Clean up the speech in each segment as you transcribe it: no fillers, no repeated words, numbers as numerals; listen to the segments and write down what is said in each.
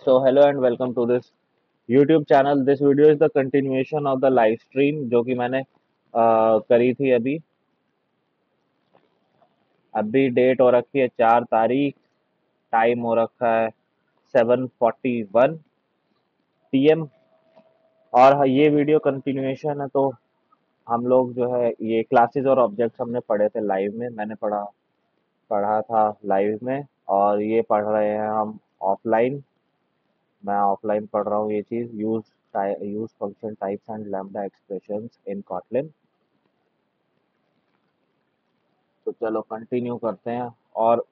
So hello and welcome to this YouTube channel. This video is the continuation of the live stream जो कि मैंने करी थी अभी डेट हो रखी है 4 तारीख। टाइम हो रखा है 7:41 PM। और ये वीडियो कंटिन्यूएशन है, तो हम लोग जो है ये क्लासेस और ऑब्जेक्ट्स हमने पढ़े थे लाइव में। मैंने पढ़ा पढ़ा था लाइव में, और ये पढ़ रहे हैं हम ऑफलाइन। मैं ऑफलाइन पढ़ रहा हूँ ये चीज़। Use function types and lambda expressions in Kotlin. तो चलो कंटिन्यू करते हैं। और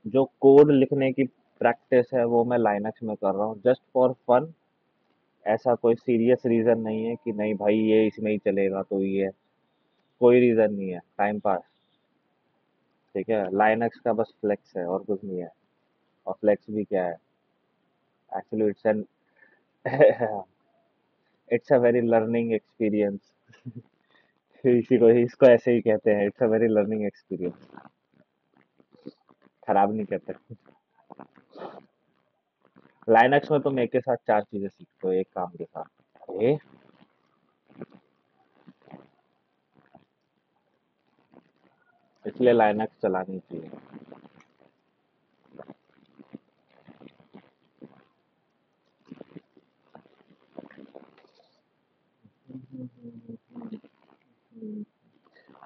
जो कोड लिखने की प्रैक्टिस है वो मैं लाइनक्स में कर रहा हूँ, जस्ट फॉर फन। ऐसा कोई सीरियस रीज़न नहीं है कि नहीं भाई ये इसमें ही चलेगा, तो ये कोई रीज़न नहीं है, टाइम पास। ठीक है, लाइनक्स का बस फ्लेक्स है और कुछ नहीं है। और फ्लेक्स भी क्या है, actually it's an it's a very learning experience. इसी को इसको ऐसे ही कहते हैं, it's a very learning experience. खराब नहीं कहते। लाइनक्स में तुम एक के साथ चार चीजें सीखते हो एक काम के साथ। अरे, इसलिए लाइनक्स चलानी चाहिए।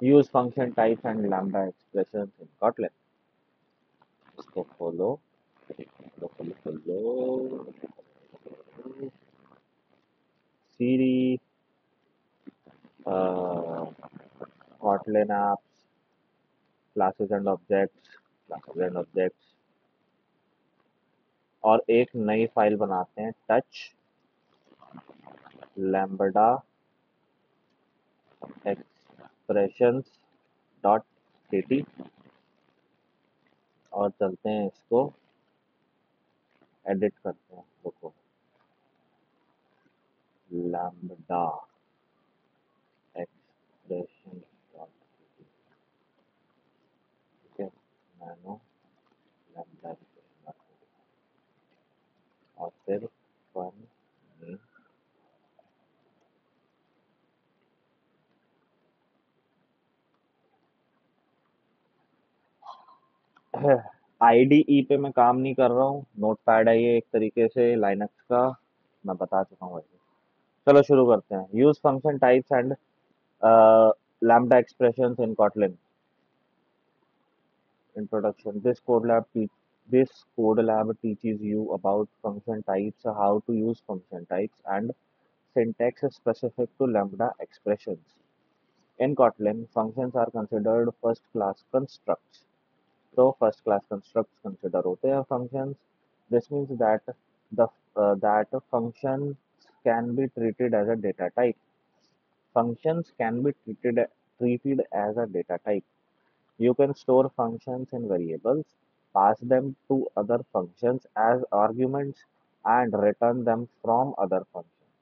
Use function types and lambda expressions in Kotlin. इसको खोलो, खोलो खोलो खोलो। सीरी Kotlin apps, classes and objects, classes and objects. और एक नई फाइल बनाते हैं, touch lambda expressions dot kt। और चलते हैं इसको एडिट करते हैं। देखो, लैम्बडा एक्सप्रेशन डॉट kt। ठीक है, nano lambda expression dot kt। और फिर फन आईडीई पे मैं काम नहीं कर रहा हूँ, नोट पैड है ये एक तरीके से लाइनक्स का। मैं बता चुका हूँ वैसे। चलो शुरू करते हैं। Use function types and lambda expressions in Kotlin. Introduction. This code lab teaches you about function types, how to use function types, and syntax specific to lambda expressions. In Kotlin, functions are considered first-class constructs. So first-class constructs consider होते हैं functions. This means that functions can be treated as a data type. Functions can be treated as a data type. You can store functions in variables, pass them to other functions as arguments, and return them from other functions.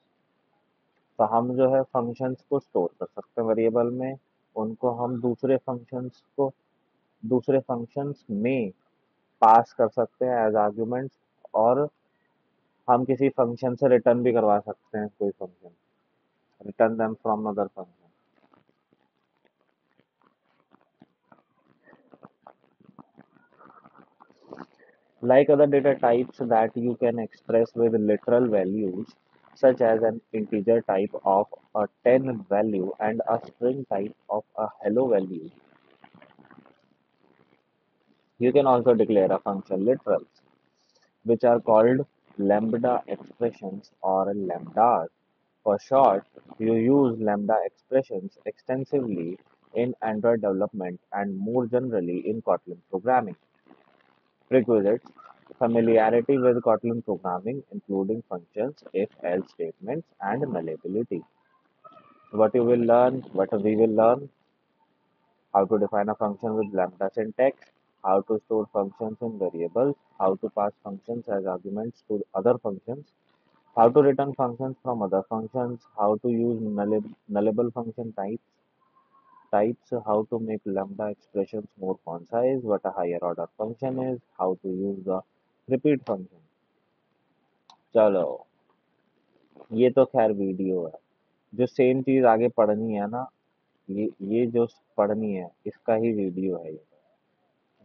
तो हम जो है functions को store कर सकते हैं variable में, उनको हम दूसरे फंक्शंस में पास कर सकते हैं एज आर्ग्यूमेंट्स। और हम किसी फंक्शन से रिटर्न भी करवा सकते हैं कोई function, return them from other function. Like other data types that you can express with literal values, such as an integer type of a 10 value and a string type of a hello value, you can also declare a function literals, which are called lambda expressions or lambdas. For short, you use lambda expressions extensively in Android development and more generally in Kotlin programming. Prerequisites: familiarity with Kotlin programming, including functions, if-else statements, and nullability. What we will learn: how to define a function with lambda syntax, how to store functions in variables, how to pass functions as arguments to other functions, how to return functions from other functions, how to use nullable function types, how to make lambda expressions more concise, what a higher order function is, how to use the repeat function. चलो, ये तो खैर video है। जो same चीज आगे पढ़नी है ना, ये जो पढ़नी है इसका ही वीडियो है ये।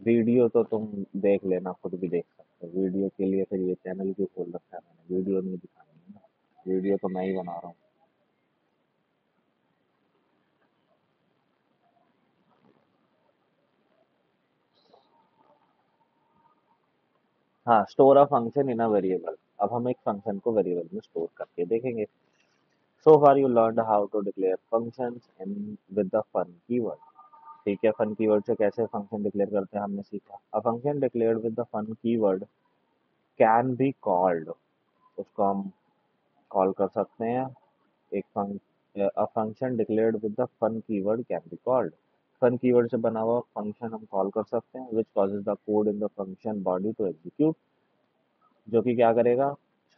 वीडियो तो तुम देख लेना, खुद भी देख सकते हो। वीडियो के लिए फिर ये चैनल क्यों खोल रखा है मैंने? वीडियो नहीं दिखानी है ना, वीडियो तो मैं ही बना रहा हूँ। हाँ, store a function in a variable. अब हम एक फंक्शन को वेरिएबल में स्टोर करके देखेंगे। So far you learn how to declare functions in with the fun keyword. ठीक है, फन कीवर्ड से कैसे फंक्शन डिक्लेयर करते हैं हमने सीखा। A function declared with the fun keyword can be called, उसको हम कॉल कर सकते हैं। एक a function declared with the fun keyword can be called. Fun keyword से बना हुआ फंक्शन हम कॉल कर सकते हैं, which causes the code in the function body to execute, जो कि क्या करेगा,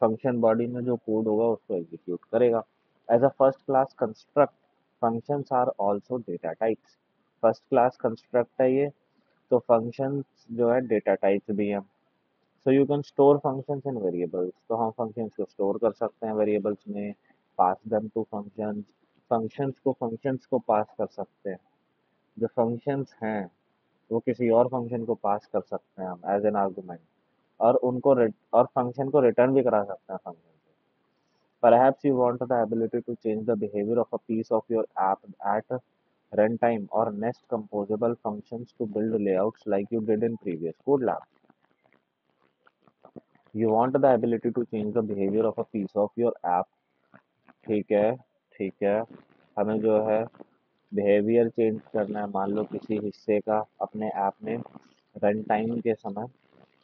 फंक्शन बॉडी में जो कोड होगा उसको एग्जीक्यूट करेगा। As a first class construct, functions are also data types. First class construct है ये, तो फंक्शंस जो है डेटा टाइप्स भी हैं। So you can store functions in variables, तो हम फंक्शंस को स्टोर कर सकते हैं वेरिएबल्स में। पास देम टू फंक्शंस, फंक्शंस को पास कर सकते हैं। जो फंक्शंस हैं वो किसी और फंक्शन को पास कर सकते हैं हम एज एन आर्गुमेंट, और और फंक्शन को रिटर्न भी करा सकते हैं फंक्शन से। Perhaps you want the ability to change the behavior of a piece of your app at runtime, or nest composable functions to build layouts like you did in previous code lab. You want the ability to change the behavior of a piece of your app। ठीक है, ठीक है। हमें जो है behaviour change करना है, मान लो किसी हिस्से का अपने ऐप में रन टाइम के समय।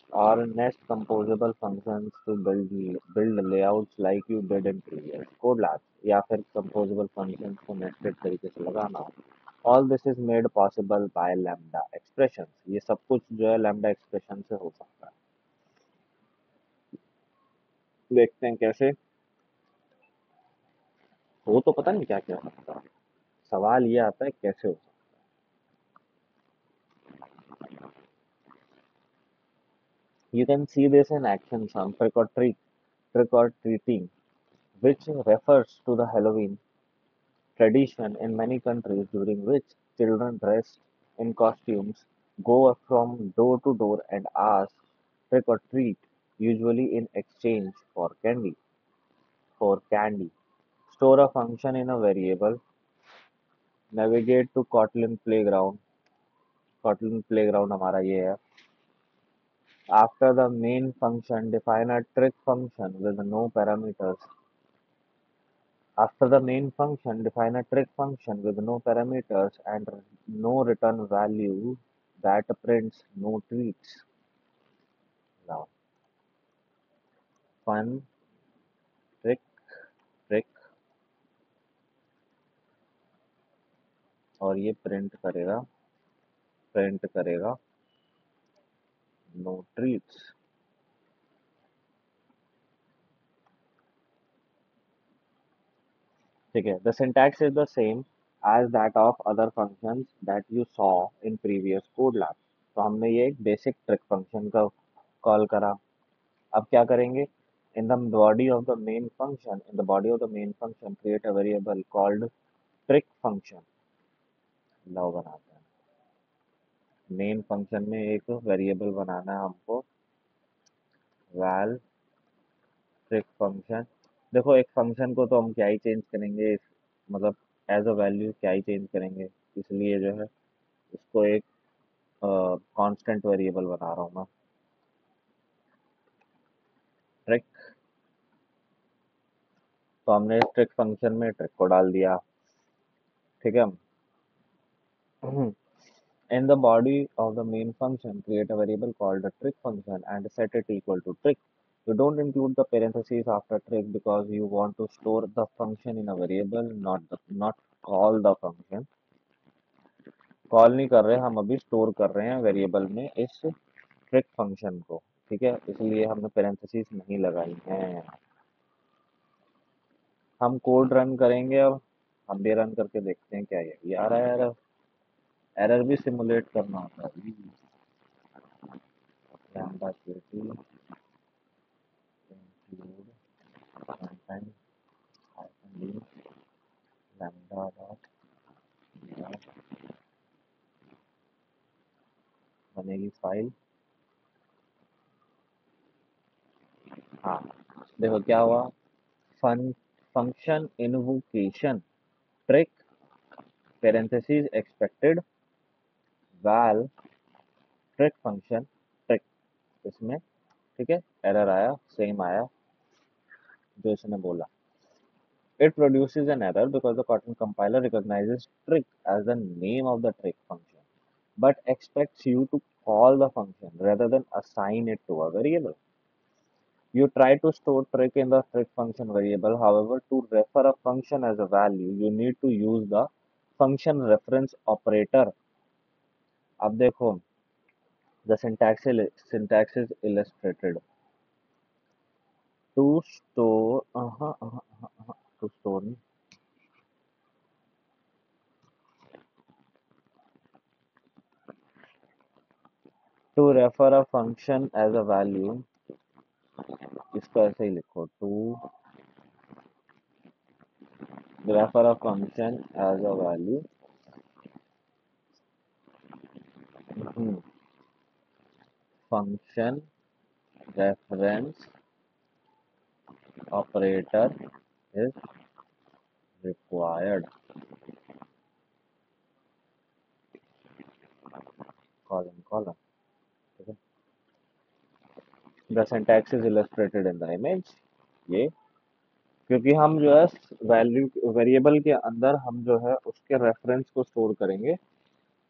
और next composable functions to build layouts like you did in previous code lab, या फिर कंपोजेबल फंक्शंस को नेस्टेड तरीके से लगाना हो। All this is made possible by lambda expression. ये सब कुछ जो है लैम्डा एक्सप्रेशन से हो सकता है। देखते हैं कैसे। वो तो पता नहीं क्या क्या हो सकता है, सवाल ये आता है कैसे हो सकता है। You can see this in action on trick or treating, which refers to the Halloween tradition in many countries during which children dressed in costumes go from door to door and ask trick or treat, usually in exchange for candy. Store a function in a variable, navigate to Kotlin Playground। Kotlin Playground हमारा ये है। After the main function, define a trick function with no parameters. After the main function, define a trick function with no parameters and no return value that prints no treats. Now, fun, trick, trick, और ये print करेगा no treats। ठीक है, the syntax is the same as that of other functions that you saw in previous code lab। तो हमने ये एक basic trick function का कॉल करा। अब क्या करेंगे, in the body of the main function create a variable called trick function। लाओ बनाते हैं, मेन फंक्शन में एक वेरिएबल बनाना है हमको, वैल ट्रिक फंक्शन। देखो, एक फंक्शन को तो हम क्या ही चेंज करेंगे, मतलब एज अ वैल्यू क्या ही चेंज करेंगे, इसलिए जो है उसको एक कांस्टेंट वेरिएबल बना रहा हूँ मैं, ट्रिक। तो हमने ट्रिक फंक्शन में ट्रिक को डाल दिया। ठीक है। In the body of the main function, create a variable called a trick function and set it equal to trick। You don't include the parentheses after trick because you want to store the function in a variable, not call the function। Call नहीं कर रहे हम, अभी store कर रहे हैं variable में इस ट्रिक फंक्शन को। ठीक है, इसलिए हमने पेरेंथेसिस नहीं लगाई हैं। हम कोड रन करेंगे अब। हम भी रन करके देखते हैं क्या है। ये आ रहा है एरर। एरर भी सिमुलेट करना होता है। Lambda QT include runtime hyphen d lambda dot बनेगी फाइल। हाँ, देखो क्या हुआ, fun function invocation trick parenthesis expected val trick function trick, इसमें ठीक है एरर आया, सेम आया जो इसने बोला। It produces an error because the Kotlin compiler recognizes trick as the name of the trick function, but expects you to call the function rather than assign it to a variable. You try to store trick in the trick function variable. However, to refer a function as a value, you need to use the function reference operator. अब देखो, the syntax is illustrated. To store, to store, to refer a function as a value, इसको ऐसे ही लिखो, to refer a function as a value. Function reference operator is required. Column. ठीक है, the syntax is illustrated in the image. ये क्योंकि हम जो है वैल्यू वेरिएबल के अंदर हम जो है उसके रेफरेंस को स्टोर करेंगे,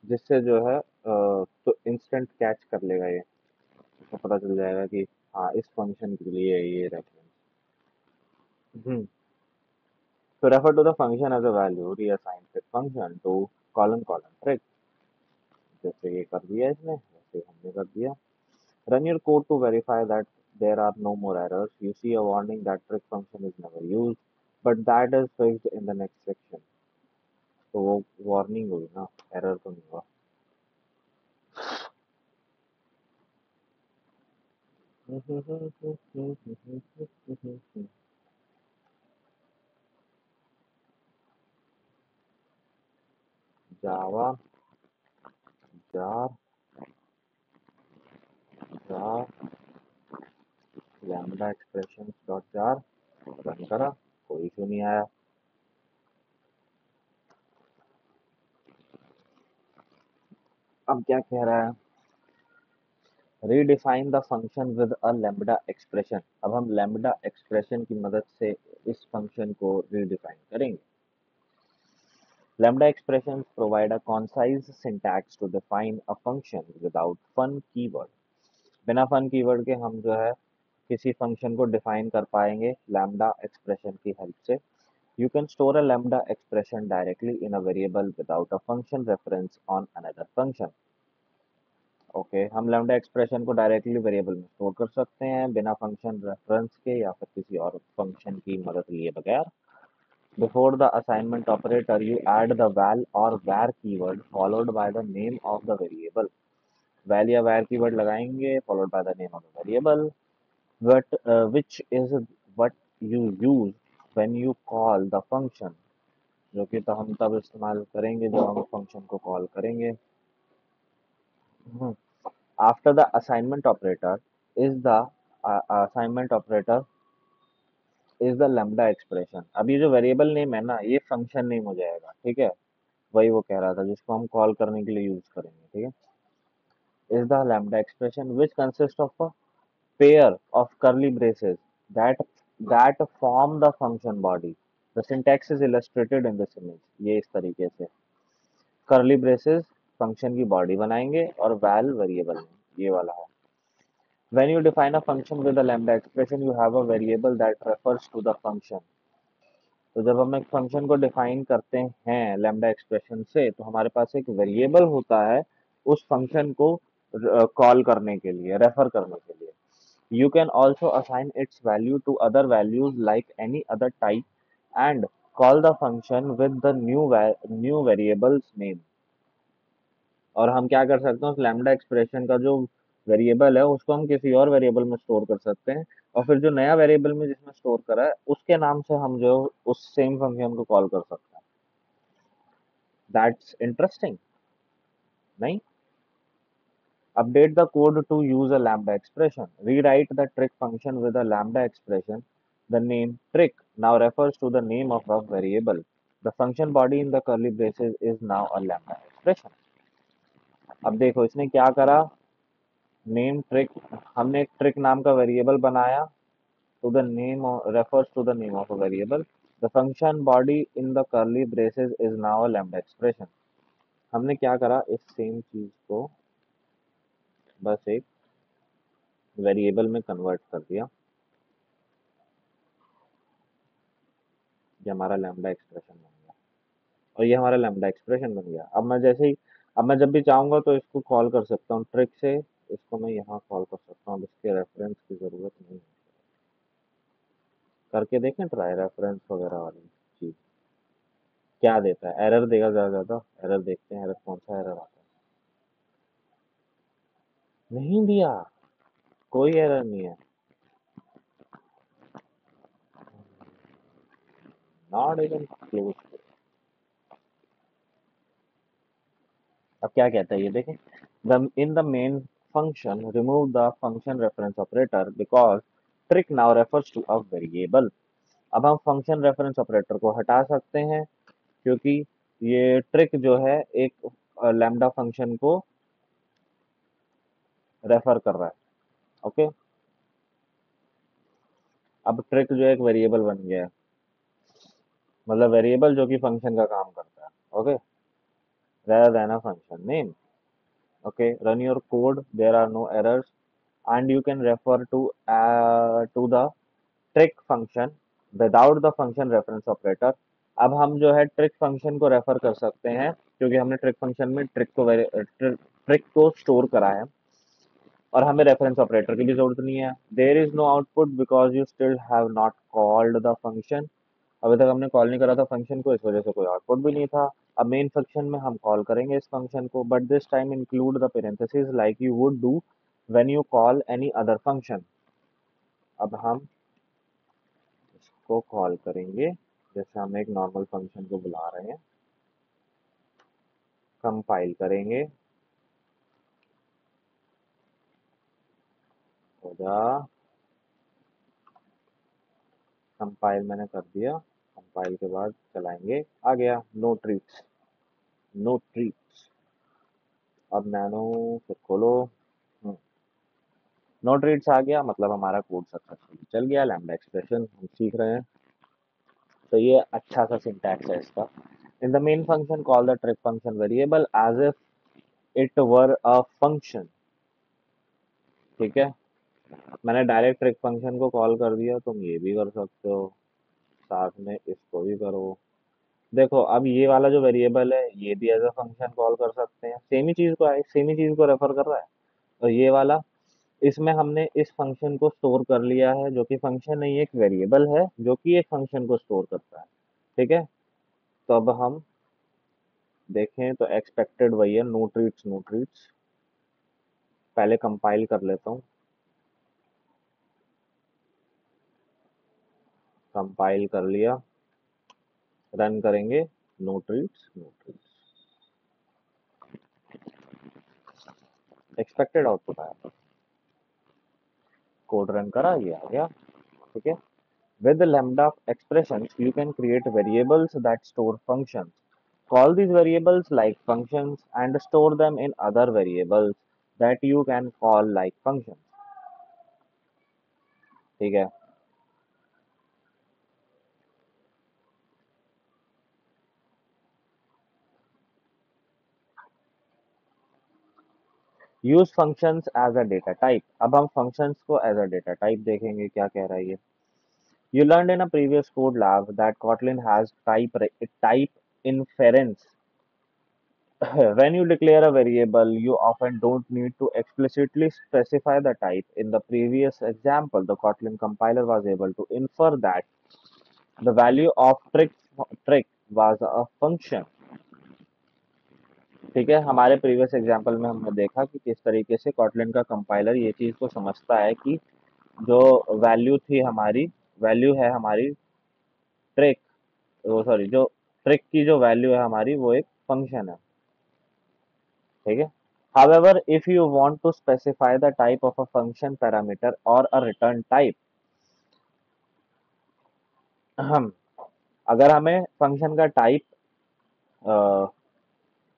जिससे जो है तो इंस्टेंट कैच कर लेगा ये, उसको पता चल जाएगा कि हाँ इस फंक्शन के लिए ये रेफरेंस। तो refer to the function as a value reassign fit function to colon trick, जैसे ये कर दिया इसने वैसे हमने कर दिया। Run your code to verify that there are no more errors. You see a warning that trick function is never used, but that is fixed in the next section. तो वो वार्निंग हुई ना, एरर तो नहीं हुआ। Java jar jar lambda expression dot jar run करा, कोई issue नहीं आया। अब क्या कह रहा है, redefine the function with a lambda expression. अब हम लैम्डा एक्सप्रेशन की मदद से इस फंक्शन को रीडिफाइन करेंगे। Lambda expressions provide a concise syntax to define a function without fun keyword. बिना fun keyword के हम जो है किसी फंक्शन को डिफाइन कर पाएंगे lambda expression की हेल्प से। You can store a lambda expression directly in a variable without a function reference on another function. Okay हम lambda expression को डायरेक्टली वेरिएबल में स्टोर कर सकते हैं बिना फंक्शन रेफरेंस के या फिर किसी और फंक्शन की मदद लिए बगैर। Before the assignment operator, you add the val or var keyword followed by the name of the variable. Val या var keyword लगाएंगे followed by the name of the variable, which is what you use when you call the function. जो कि तो हम तब इस्तेमाल करेंगे जब हम फंक्शन को कॉल करेंगे। After the assignment operator is the assignment operator is the lambda expression. अब ये जो वेरिएबल नेम है ना ये फंक्शन नेम हो जाएगा, ठीक है, वही वो कह रहा था जिसको हम कॉल करने के लिए यूज करेंगे, ठीक है। Is the lambda expression which consist of a pair of curly braces that that form the function body. The syntax is illustrated in this image. ये इस तरीके से कर्ली ब्रेसेस फंक्शन की बॉडी बनाएंगे और वैल वेरिएबल में ये वाला है। When you define a function with a lambda expression, you have a variable that refers to the function. तो जब हम एक फंक्शन को डिफाइन करते हैं लैम्डा एक्सप्रेशन से तो हमारे पास एक वेरिएबल होता है उस फंक्शन को कॉल करने के लिए, रेफर करने के लिए। You can also assign its value to other values like any other type and call the function with the new variables name. और हम क्या कर सकते हैं उस लैम्डा एक्सप्रेशन का जो वेरिएबल है उसको हम किसी और वेरिएबल में स्टोर कर सकते हैं, और फिर जो नया वेरिएबल में जिसमें स्टोर करा है उसके नाम से हम जो उस सेम फंक्शन को कॉल कर सकते हैं। दैट्स इंटरेस्टिंग, नहीं? Update the code to use a lambda expression. Rewrite the trick function with a lambda expression. The name trick now refers to the name of a variable. The function body in the curly braces is now a lambda expression. अब देखो इसने क्या करा, name trick, हमने एक trick नाम का variable बनाया, to the name of, refers to the name of a variable. The function body in the curly braces is now a lambda expression. हमने क्या करा, इस सेम चीज को बस एक वेरिएबल में कन्वर्ट कर दिया, ये हमारा लैम्बडा एक्सप्रेशन बन गया, और ये हमारा लैम्बडा एक्सप्रेशन बन गया। अब मैं जैसे ही, अब मैं जब भी चाहूंगा तो इसको कॉल कर सकता हूँ ट्रिक से, इसको मैं यहाँ कॉल कर सकता हूँ, अब इसके रेफरेंस की जरूरत नहीं है। करके देखें ट्राई रेफरेंस वगैरह वाली चीज, क्या देता है, एरर देगा ज्यादा ज्यादा, एरर देखते हैं, एरर कौन सा एरर आता है। नहीं दिया, कोई एरर नहीं है, नॉट इवन क्लोज। अब क्या कहता है ये देखें, the in the main function remove the function reference operator because trick now refers to a variable. अब हम फंक्शन रेफरेंस ऑपरेटर को हटा सकते हैं क्योंकि ये ट्रिक जो है एक लैम्डा फंक्शन को रेफर कर रहा है। ओके, अब ट्रिक जो है एक वेरिएबल बन गया है, मतलब वेरिएबल जो कि फंक्शन का काम करता है। Okay, rather than a function name. Okay, run your code, there are no errors, and you can refer to the trick function without the function reference operator. अब हम जो है ट्रिक फंक्शन को रेफर कर सकते हैं क्योंकि हमने ट्रिक फंक्शन में ट्रिक को स्टोर करा है, और हमें रेफरेंस ऑपरेटर की भी जरूरत नहीं है। There is no output because you still have not called the function. अभी तक हमने कॉल नहीं करा था फंक्शन को, इस वजह से कोई आउटपुट भी नहीं था। अब मेन फंक्शन में हम कॉल करेंगे इस फंक्शन को, but this time include the parenthesis like you would do when you call any other function. अब हम इसको कॉल करेंगे जैसे हम एक नॉर्मल फंक्शन को बुला रहे हैं, कंपाइल करेंगे, हो जा, कंपाइल मैंने कर दिया, कंपाइल के बाद चलाएंगे, आ गया नो ट्रीट्स, नो ट्रीट्स। अब नैनो फिर खोलो, नो ट्रीट्स आ गया, मतलब हमारा कोड सक्सेसफुली चल गया, लैम्बडा एक्सप्रेशन हम सीख रहे हैं। तो ये अच्छा सा सिंटैक्स है इसका। In the main function call the trick function variable as if it were a function. ठीक है, मैंने डायरेक्ट ट्रिक फंक्शन को कॉल कर दिया, तुम ये भी कर सकते हो, साथ में इसको भी करो। देखो अब ये वाला जो वेरिएबल है ये भी एज अ फंक्शन कॉल कर सकते हैं, सेम ही चीज को है, सेम ही चीज को रेफर कर रहा है। और ये वाला, इसमें हमने इस फंक्शन को स्टोर कर लिया है, जो कि फंक्शन नहीं एक वेरिएबल है जो कि एक फंक्शन को स्टोर करता है। ठीक है, तो अब हम देखें तो एक्सपेक्टेड वही है, नो ट्रीट्स नो ट्रीट्स। पहले कंपाइल कर लेता हूँ, कंपाइल कर लिया, रन करेंगे, no treats no treats, expected output आया, कोड रन करा, ये आ गया। ठीक है, with the lambda expressions you can create variables that store functions. Call these variables like functions and store them in other variables that you can call like functions. ठीक है, use functions as a data type. अब हम functions को as a data type देखेंगे क्या कह रहा है ये। You learned in a previous code lab that Kotlin has type inference. When you declare a variable, you often don't need to explicitly specify the type. In the previous example, the Kotlin compiler was able to infer that the value of trick was a function. ठीक है, हमारे previous example में हमने देखा कि किस तरीके से कॉटलिन का कंपाइलर ये चीज़ को समझता है कि जो वैल्यू थी हमारी वैल्यू है हमारी ट्रिक वो सॉरी जो ट्रिक की जो वैल्यू है हमारी वो एक फंक्शन है। ठीक है, however if you want to specify the type of a function parameter or a return type, हम अगर हमें फंक्शन का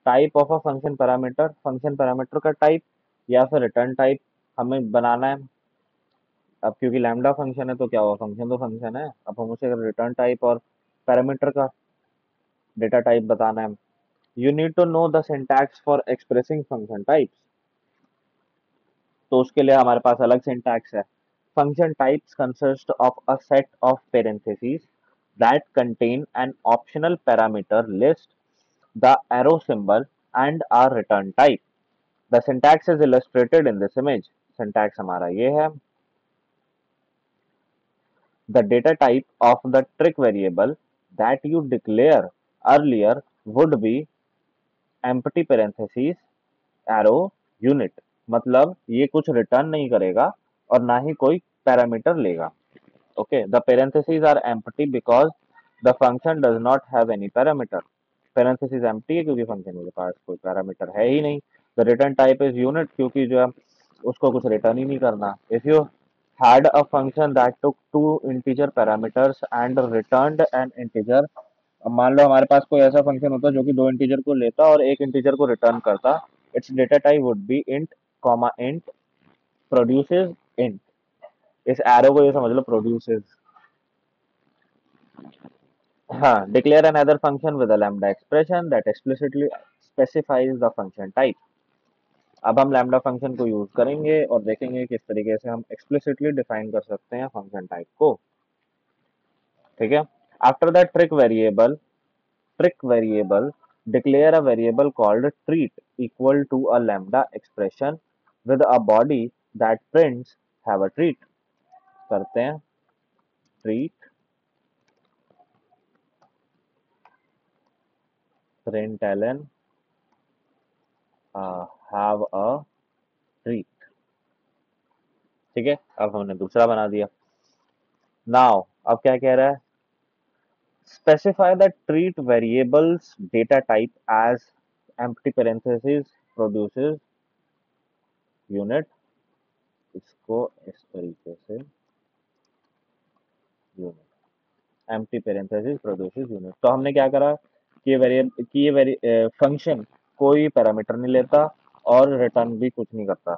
type of a function parameter का टाइप या फिर रिटर्न टाइप हमें बनाना है। अब क्योंकि लैम्डा फंक्शन है तो क्या हुआ, फंक्शन तो फंक्शन है, अब हम उसे रिटर्न टाइप और पैरामीटर का डेटा टाइप बताना है। You need to know the syntax for expressing function types, तो उसके लिए हमारे पास अलग सिंटैक्स है। Function types consist of a set of parenthesis that contain an optional parameter list, the arrow symbol, and our return type. The syntax is illustrated in this image. Syntax हमारा ये है। The data type of the trick variable that you declare earlier would be empty parentheses arrow unit, मतलब ये कुछ return नहीं करेगा और ना ही कोई पैरामीटर लेगा। Okay, the parentheses are empty because the function does not have any parameter. Parentheses empty है क्योंकि फंक्शन के पास कोई पैरामीटर है ही नहीं। The return type is unit क्योंकि जो है उसको कुछ रिटर्न ही नहीं करना। If you had a function that took two integer parameters and returned an integer, अब मान लो हमारे पास कोई ऐसा फंक्शन होता जो कि दो इंटीजर को लेता और एक इंटीजर को रिटर्न करता, it's data type would be int comma int produces int. इस एरो को ये समझ लो प्रोड्यूसेस। हाँ, declare another function with a lambda expression that explicitly specifies the function type। अब हम lambda फंक्शन को यूज करेंगे और देखेंगे किस तरीके से हम explicitly डिफाइन कर सकते हैं फंक्शन टाइप को। ठीक है, after that trick variable declare a variable called treat equal to a lambda expression with a body that prints have a treat। करते हैं treat println have a treat। ठीक है, अब हमने दूसरा बना दिया। नाउ अब क्या कह रहा है, specify the treat variables data type as empty parenthesis produces unit. इसको इस तरीके से unit empty parenthesis produces unit. तो हमने क्या करा कि ये फंक्शन कोई पैरामीटर नहीं लेता और रिटर्न भी कुछ नहीं करता।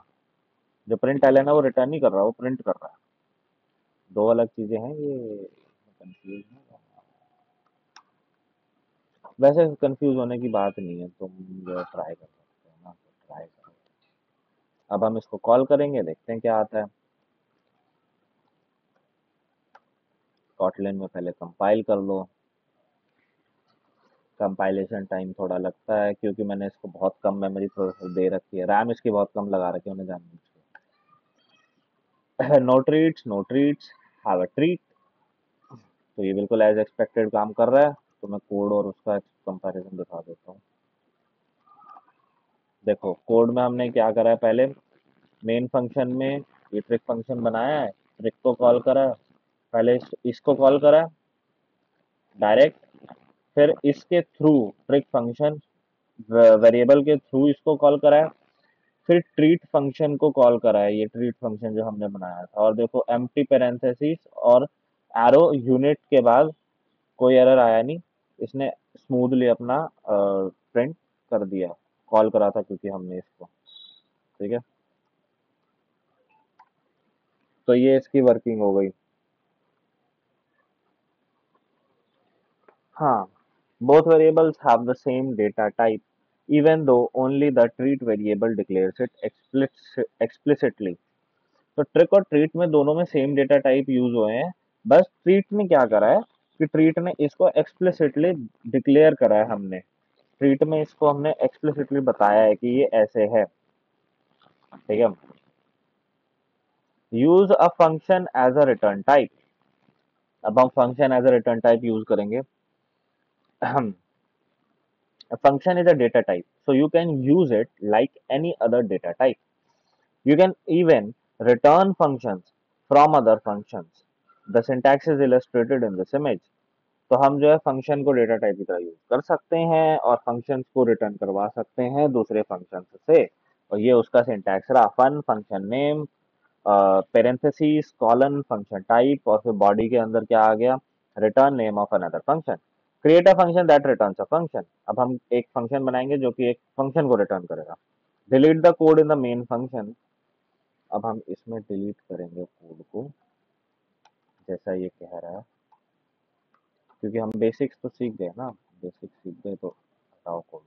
जो प्रिंट एलन है वो रिटर्न नहीं कर रहा, वो प्रिंट कर रहा है। दो अलग चीजें हैं ये, कंफ्यूज है। वैसे कंफ्यूज होने की बात नहीं है, तुम जो ट्राई कर सकते हो ना, तो ट्राई करो। अब हम इसको कॉल करेंगे, देखते हैं क्या आता है। कॉटलिन में पहले कंपाइल कर लो। कंपाइलेशन टाइम थोड़ा लगता है क्योंकि मैंने इसको बहुत कम मेमोरी प्रोसेसर दे रखी है, रैम इसकी बहुत कम लगा रखी है उन्हें जानबूझ के। No treats have a treat, तो ये बिल्कुल एज एक्सपेक्टेड काम कर रहा है। तो मैं कोड और उसका कंपैरिजन दिखा देता हूँ। देखो कोड में हमने क्या करा है, पहले मेन फंक्शन में ये ट्रिक फंक्शन बनाया है, ट्रिक को कॉल करा है, पहले इसको कॉल करा डायरेक्ट, फिर इसके थ्रू ट्रिक फंक्शन वेरिएबल के थ्रू इसको कॉल करा है, फिर ट्रीट फंक्शन को कॉल करा है, ये ट्रीट फंक्शन जो हमने बनाया था। और देखो एम्प्टी पैरेंथेसिस और एरो यूनिट के बाद कोई एरर आया नहीं, इसने स्मूथली अपना प्रिंट कर दिया, कॉल करा था क्योंकि हमने इसको। ठीक है, तो ये इसकी वर्किंग हो गई। हाँ, both variables have the same data type even though only the treat variable declares it explicitly। तो ट्रिक और ट्रीट में दोनों में सेम डेटा टाइप यूज हुए हैं, बस ट्रीट ने क्या करा है कि ट्रीट ने इसको एक्सप्लिसिटली डिक्लेयर करा है। हमने ट्रीट में इसको हमने एक्सप्लिसिटली बताया है कि ये ऐसे है। ठीक है, use a function as a return type. अब हम function as a return type use करेंगे। A function is a data type, so you can use it like any other data type. You can even return functions from other functions. The syntax is illustrated in this image. तो हम जो है function को data type की तरह use कर सकते हैं और फंक्शंस को रिटर्न करवा सकते हैं दूसरे फंक्शन से। और ये उसका सिंटैक्स रहा, fun function name, parenthesis colon function type, और फिर बॉडी के अंदर क्या आ गया, return name of another function, create a function that returns a function. अब हम एक फंक्शन बनाएंगे जो कि एक फंक्शन को रिटर्न करेगा। Delete the code in the main function. अब हम इसमें डिलीट करेंगे कोड को, जैसा ये कह रहा है, क्योंकि हम बेसिक्स तो सीख गए ना, बेसिक्स सीख गए तो हटाओ कोड।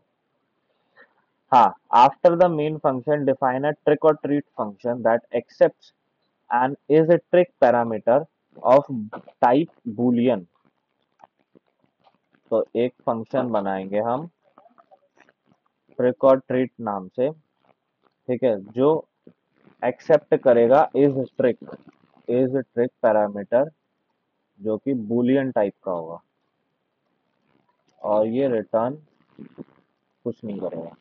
हाँ, after the main function define a trick or treat function that accepts and is a trick parameter of type boolean। तो एक फंक्शन बनाएंगे हम ट्रिक और ट्रीट नाम से, ठीक है, जो एक्सेप्ट करेगा इज ट्रिक पैरामीटर जो कि बूलियन टाइप का होगा, और ये रिटर्न कुछ नहीं करेगा।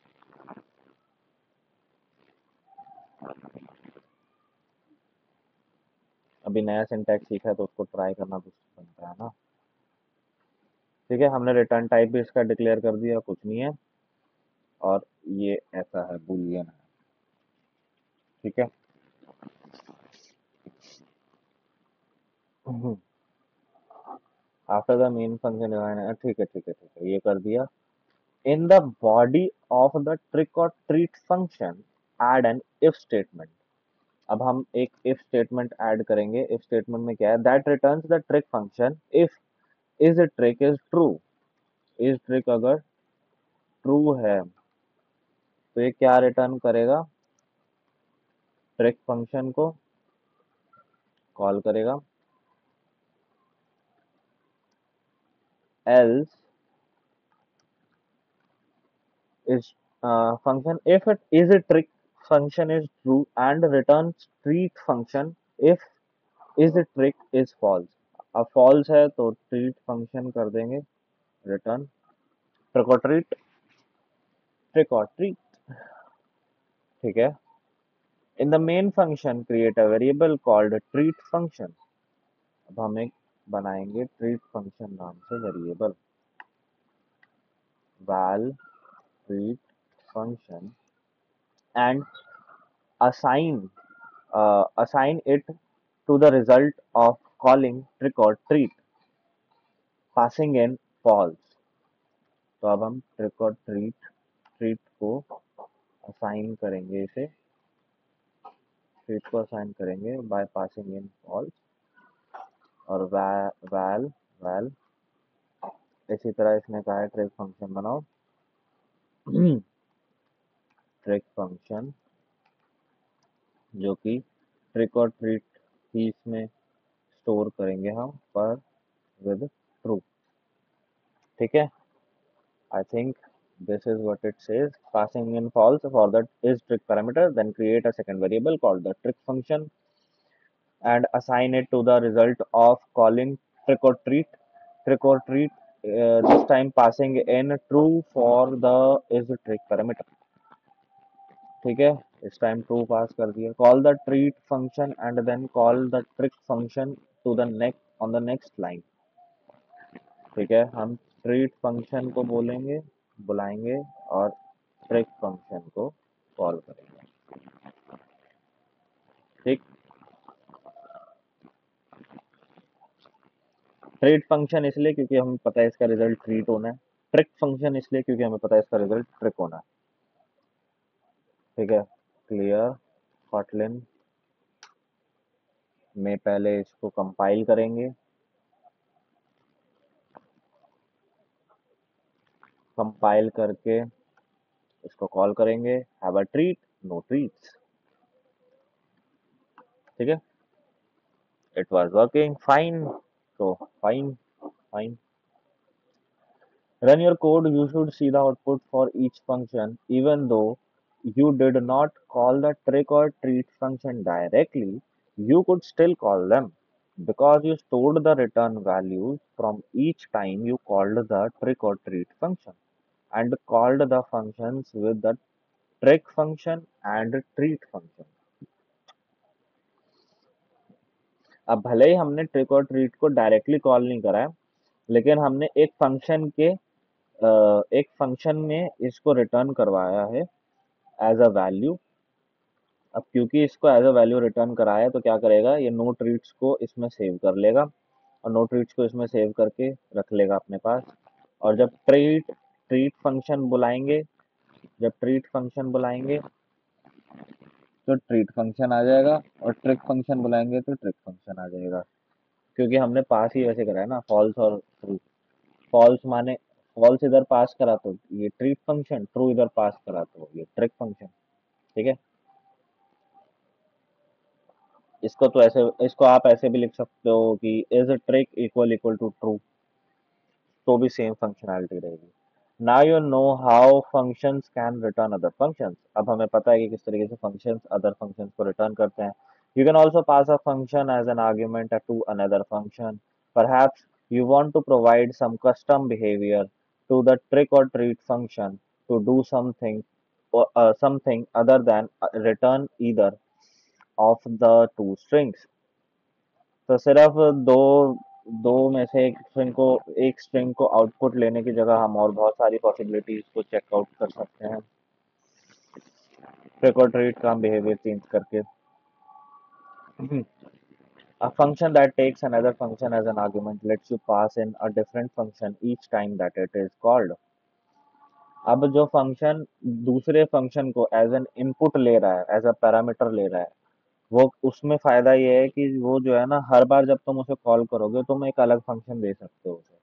अभी नया सिंटैक्स सीखा है तो उसको ट्राई करना कुछ बनता है ना। ठीक है, हमने रिटर्न टाइप भी इसका डिक्लेयर कर दिया, कुछ नहीं है, और ये ऐसा है, बूलियन है। ठीक है। After the main function define, ठीक है ठीक है ठीक है, ये कर दिया। In the body of the trick और treat function add an if statement. अब हम एक इफ स्टेटमेंट ऐड करेंगे। इफ स्टेटमेंट में क्या है, that returns the trick function if is trick is true. Is trick अगर ट्रू है तो ये क्या रिटर्न करेगा, ट्रिक फंक्शन को कॉल करेगा। else is function if it is a trick function is true and returns treat function if is a trick is false। अब false है तो treat function कर देंगे return trick or treat, trick or treat। ठीक है। in the main function create a variable called treat function। अब हम एक बनाएंगे treat function नाम से variable, val treat function, and assign it to the result of calling trick or treat, passing in false। तो अब हम ट्रिक और ट्रीट को असाइन करेंगे, इसे ट्रीट को असाइन करेंगे बाय पासिंग इन फॉल्स। और वैल वैल इसी तरह इसने कहा है ट्रिक फंक्शन बनाओ। ट्रिक फंक्शन जो कि ट्रिक और ट्रीट ही इसमें स्टोर करेंगे हम, पर विद ट्रू। ठीक है। I think this is what it says. Passing in false for the is trick parameter, then create a second variable called the trick function and assign it to the result of calling trick or treat. Trick or treat, this time passing in true for the is trick parameter। ठीक है, इस time true pass कर दिया। Call the treat function and then call the trick function to the next on the next line. ठीक है, हम treat function को बुलाएंगे और ट्रिक फंक्शन को कॉल करेंगे। ठीक, ट्रीट फंक्शन इसलिए क्योंकि हमें पता है इसका रिजल्ट ट्रीट होना है, ट्रिक फंक्शन इसलिए क्योंकि हमें पता है इसका रिजल्ट ट्रिक होना है। ठीक है, क्लियर। कॉटलिन में पहले इसको कंपाइल करेंगे, कंपाइल करके इसको कॉल करेंगे, have a treat, no treats. ठीक है, इट वाज वर्किंग फाइन, तो fine fine. Run your code, you should see the output for each function. Even though you did not call the trick or treat function directly, you could still call them because you stored the return values from each time you called the trick or treat function. and called the functions with the trick function and treat function. अब भले ही हमने trick और treat को directly call नहीं करा है, लेकिन हमने एक फंक्शन में इसको रिटर्न करवाया है एज अ वैल्यू। अब क्योंकि इसको एज अ वैल्यू रिटर्न कराया है तो क्या करेगा, ये नो ट्रीट्स को इसमें सेव कर लेगा और नो ट्रीट्स को इसमें सेव करके रख लेगा अपने पास। और जब ट्रीट ट्रीट फंक्शन बुलाएंगे जब ट्रीट फंक्शन बुलाएंगे तो ट्रीट फंक्शन आ जाएगा, और ट्रिक फंक्शन बुलाएंगे तो ट्रिक फंक्शन आ जाएगा। क्योंकि हमने पास ही वैसे करा है ना, फॉल्स और ट्रू। फॉल्स माने फॉल्स इधर पास करा तो ये ट्रीट फंक्शन, ट्रू इधर पास करा तो ये ट्रिक फंक्शन। ठीक है, इसको आप ऐसे भी लिख सकते हो कि is a trick equal equal to true, तो भी सेम फंक्शनैलिटी रहेगी। Now you know how functions can return other functions. अब हमें पता है कि किस तरीके से फंक्शंस अदर फंक्शंस को रिटर्न करते हैं। You can also pass a function as an argument to another function. Perhaps you want to provide some custom behavior to the trick or treat function to do something other than return either of the two strings। तो सिर्फ दो दो में से एक string को output लेने की जगह हम और बहुत सारी पॉसिबिलिटीज को चेकआउट कर सकते हैं ट्रिक और ट्रीट का बिहेवियर चेंज करके। A function that takes another function as an argument lets you pass in a different function each time that it is called। अब जो फंक्शन दूसरे फंक्शन को एज एन इनपुट ले रहा है, एज अ पैरामीटर ले रहा है, वो उसमें फायदा ये है कि वो जो है ना, हर बार जब तुम उसे कॉल करोगे तुम एक अलग फंक्शन दे सकते हो उसे।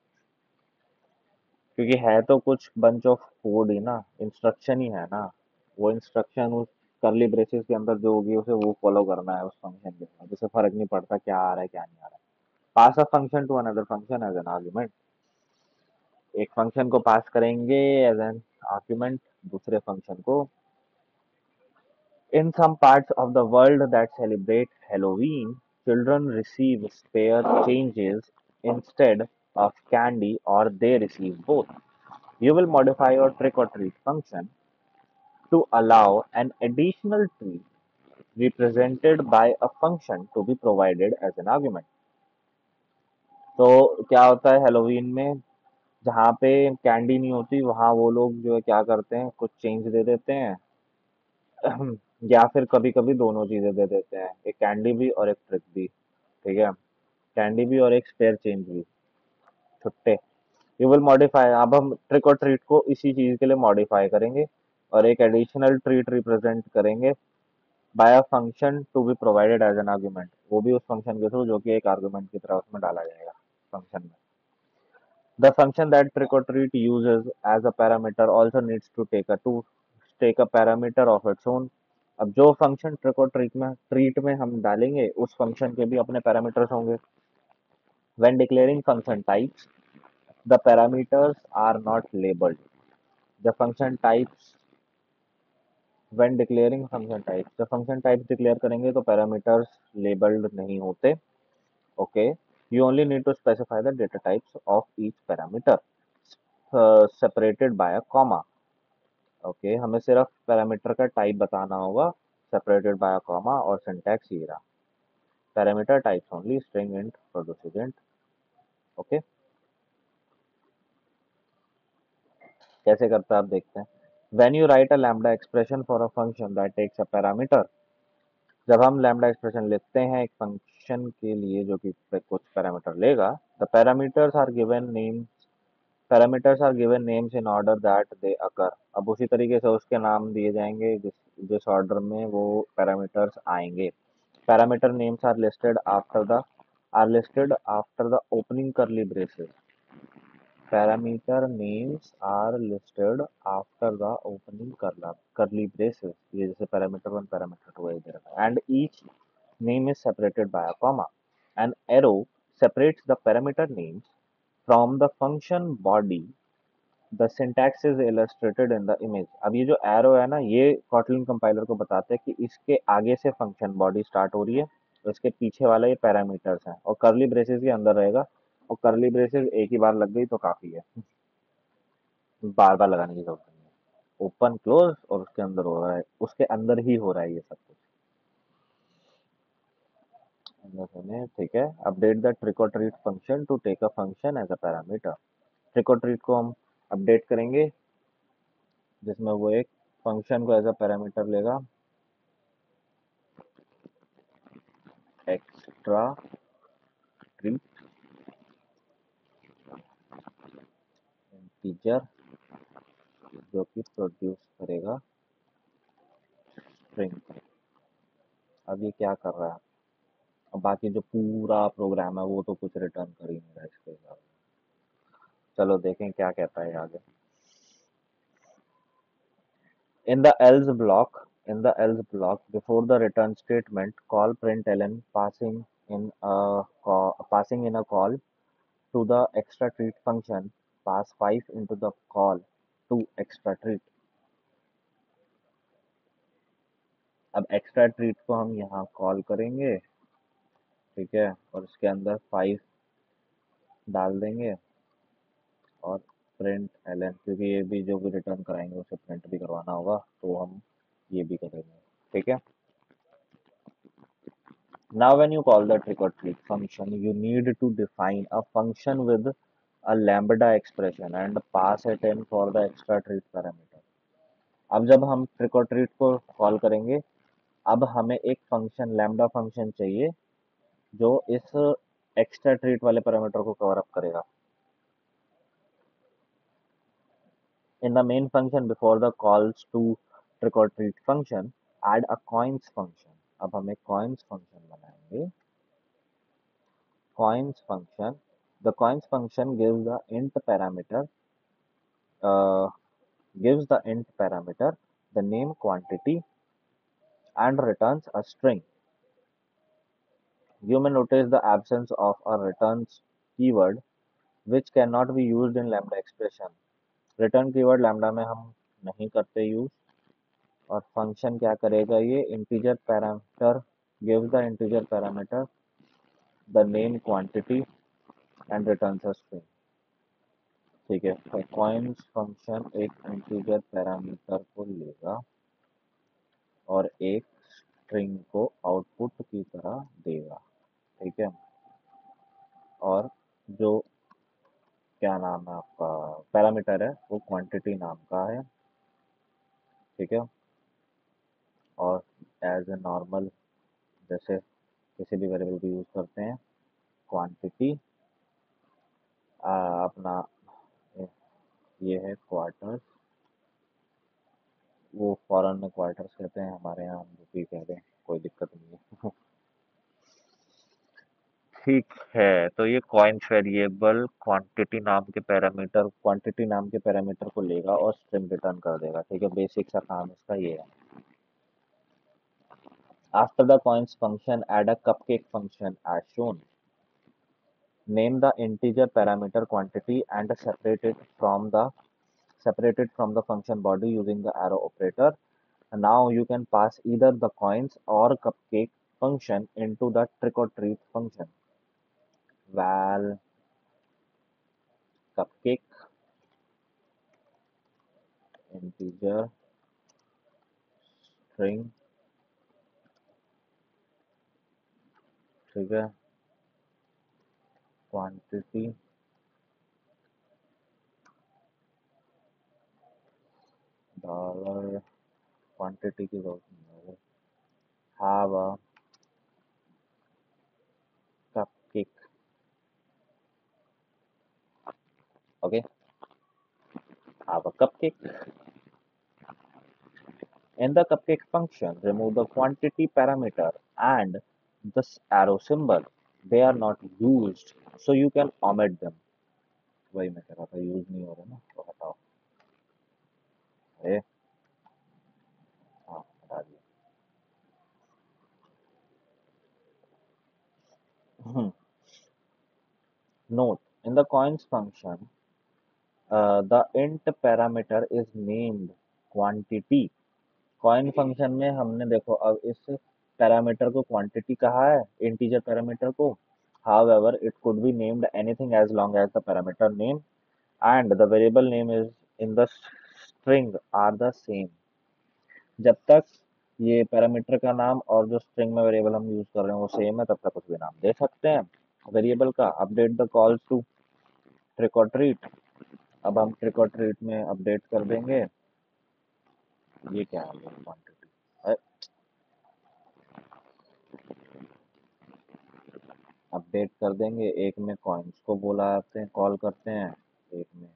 क्योंकि है तो कुछ बंच ऑफ कोड ही ना, इंस्ट्रक्शन ही है ना। वो इंस्ट्रक्शन उस करली ब्रेसेस के अंदर जो होगी उसे वो फॉलो करना है उस फंक्शन के अंदर, जिससे फर्क नहीं पड़ता क्या आ रहा है क्या नहीं आ रहा है। Pass a function to another function as an argument. एक फंक्शन को पास करेंगे एज एन आर्ग्यूमेंट दूसरे फंक्शन को। In some parts of the world that celebrate Halloween, children receive spare changes instead of candy, or they receive both. You will modify your trick or treat function to allow an additional treat represented by a function to be provided as an argument। तो क्या होता है Halloween में, जहाँ पे candy नहीं होती वहाँ वो लोग जो है क्या करते हैं, कुछ चेंज दे देते हैं या फिर कभी कभी दोनों चीजें दे देते हैं, एक कैंडी भी और एक ट्रिक भी। ठीक है, कैंडी भी और एक स्पेयर चेंज भी, छुट्टे। यू विल मॉडिफाई, अब हम ट्रिक और ट्रीट को इसी चीज के लिए मॉडिफाई करेंगे और एक एडिशनल ट्रीट रिप्रेजेंट करेंगे by a function to be provided as an argument, वो भी उस फंक्शन के थ्रू जो कि एक आर्गुमेंट की तरह उसमें डाला जाएगा फंक्शन में। The function that trick or treat uses as a parameter also needs to take a parameter of its own। अब जो फंक्शन ट्रिक और ट्रीट में हम डालेंगे उस फंक्शन के भी अपने पैरामीटर्स होंगे। When declaring function types, the parameters are not labeled। The function types when declaring function types, जब फंक्शन टाइप्स डिक्लेयर करेंगे तो पैरामीटर्स लेबल्ड नहीं होते। Okay, you only need to specify the data types of each parameter separated by a comma। Okay, हमें सिर्फ parameter का type बताना होगा सेपरेटेड बाय अ कॉमा, और सिंटैक्स ये रहा, parameter types only string int produce int. Okay, कैसे करते हैं आप देखते हैं। When you write a lambda expression for a function that takes a parameter, जब हम लैम्बडा एक्सप्रेशन लिखते हैं एक फंक्शन के लिए जो कि कुछ पैरामीटर लेगा, the parameters are given names in order that they occur. अब उसी तरीके से उसके नाम दिए जाएंगे जिस ऑर्डर में वो पैरामीटर्स आएंगे। Parameter names are listed after the opening curly braces. Parameter names are listed after the opening curly braces, ये जैसे पैरामीटर वन पैरामीटर टू है दे रखा है। And each name is separated by a comma. An arrow separates the parameter names from the function body। The syntax is illustrated in the image. अब ये जो arrow है ना, ये कॉटलिन कंपाइलर को बताते हैं कि इसके आगे से फंक्शन बॉडी स्टार्ट हो रही है और इसके पीछे वाला ये पैरामीटर्स हैं, और करली ब्रेसेस के अंदर रहेगा, और करली ब्रेसेस एक ही बार लग गई तो काफी है। बार बार लगाने की जरूरत नहीं है। ओपन क्लोज और उसके अंदर हो रहा है, उसके अंदर ही हो रहा है ये सब कुछ। अंदर होने, ठीक है। अपडेट द ट्रिक और treat function to take a function as a parameter. Trick और ट्रीट को हम अपडेट करेंगे, जिसमें वो एक फंक्शन को एज अ पैरामीटर लेगा। एक्स्ट्रा ट्रीट इंटीजर, जो कि प्रोड्यूस करेगा स्ट्रिंग। अब ये क्या कर रहा है, अब बाकी जो पूरा प्रोग्राम है वो तो कुछ रिटर्न कर ही नहीं रहा है इसके हिसाब से। चलो देखें क्या कहता है आगे। In the else block, before the return statement, call println passing in a call to the extra treat function, pass 5 into the call to extra treat. अब एक्स्ट्रा ट्रीट को हम यहाँ कॉल करेंगे, ठीक है, और इसके अंदर 5 डाल देंगे और प्रिंट एलन, क्योंकि ये भी जो भी रिटर्न कराएंगे उसे प्रिंट भी करवाना होगा, तो हम ये भी करेंगे, ठीक है। Now, when you call the trick or treat function, you need to define a function with a lambda expression and pass it in for the extra treat parameter. अब जब हम ट्रिक और ट्रीट को कॉल करेंगे, अब हमें एक function lambda function चाहिए जो इस एक्स्ट्रा ट्रीट वाले पैरामीटर को कवर अप करेगा। In the main function before the calls to trick or treat function, add a coins function. अब हम एक coins function बनाएंगे। Coins function, the coins function uh, gives the int parameter the name quantity and returns a string. You may notice the absence of a returns keyword which cannot be used in lambda expression. Return keyword lambda में हम नहीं करते use, और function क्या करेगा, ये integer parameter gives the integer parameter the name quantity and returns a string, ठीक है। तो coins फंक्शन एक इंटीजर पैरामीटर को लेगा और एक स्ट्रिंग को आउटपुट की तरह देगा, ठीक है। और जो क्या नाम है आपका पैरामीटर है वो क्वांटिटी नाम का है, ठीक है। और एज ए नॉर्मल जैसे किसी भी वेरिएबल को यूज करते हैं, क्वांटिटी अपना ये है क्वार्टर्स, वो फॉरेन में क्वार्टर्स कहते हैं, हमारे यहाँ हम रुपी कहते हैं, कोई दिक्कत नहीं है। ठीक है, तो ये कॉइन्स वेरिएबल क्वांटिटी नाम के पैरामीटर को लेगा और स्ट्रिंग रिटर्न कर देगा, ठीक है। बेसिक सा काम इसका ये है। After the coins function add a cupcake function as shown. Name the integer parameter quantity and separate it from the function body using the arrow operator. And now you can pass either the coins or cupcake function into the trick or treat function. Val cupcake integer string, trigger quantity dollar quantity की जरूरत नहीं है, have a cupcake, okay, have a cupcake. In the cupcake function, remove the quantity parameter and this arrow symbol. They are not used, so you can omit them. वही मैं कह रहा था, use नहीं हो रहा ना, तो हटाओ। अरे हाँ, हटा दिया। Note: in the coins function, the int parameter is named quantity. Coin function में हमने देखो अब इस पैरामीटर को क्वांटिटी कहा है, इंटीजर पैरामीटर को। However, it could be named anything as long as the parameter name and the variable name is in the string are the same. जब तक ये पैरामीटर का नाम और जो स्ट्रिंग में वेरिएबल हम यूज कर रहे हैं वो सेम है, तब तक कुछ भी नाम दे सकते हैं वेरिएबल का। Update the calls to trick और ट्रीट। अब हम ट्रिक और ट्रीट में अपडेट कर देंगे। ये क्या है, ये क्वांटिटी अपडेट कर देंगे। एक में कॉइन्स को बुलाते हैं, कॉल करते हैं, एक में